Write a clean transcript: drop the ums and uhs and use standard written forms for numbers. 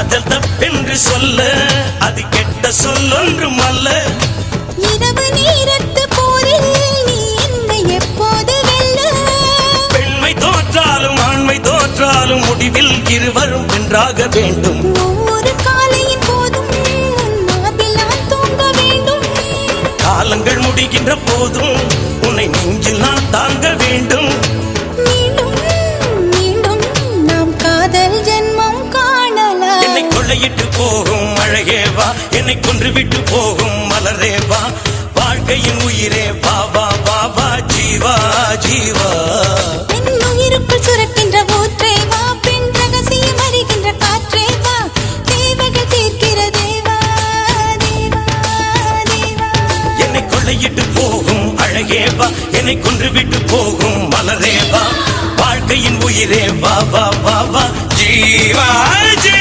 காதல் தப்பென்று சொல்ல அது கெட்ட சொல்லொன்றும் அல்ல. இரவு நேரத்து போரில் நீ என்னை எப்போது வெல்ல? பெண்மை தோற்றாலும் ஆண்மை தோற்றாலும் முடிவில் இருவரும் வென்றாக வேண்டும். ஒவ்வொரு காலையின் போதும் மார்பில் நான் தூங்க வேண்டும். காலங்கள் முடிகின்ற போதும் உன்னை நெஞ்சில் நான் தாங்க வேண்டும். மீண்டும் மீண்டும் நாம் காதல் ஜென்மம் காணலாம். என்னை கொள்ளையிட்டு போகும் அழகே வா, என்னை கொன்று விட்டு போகும் மலரே வா, வாழ்க்கையின் உயிரே வா வா வா வா ஜீவா ஜீவா. என் உயிருக்குள் சுரக்கின்ற ஊற்றே வா, பெண் ரகசியம் அறிகின்ற காற்றே வா, தேவைகள் தீர்க்கிற தேவா தேவா தேவா. என்னை கொள்ளையிட்டு போகும் அழகே வா, என்னை கொன்று விட்டு போகும் மலரே வா, வாழ்க்கையின் உயிரே வா வா வா வா ஜீவா ஜீவா.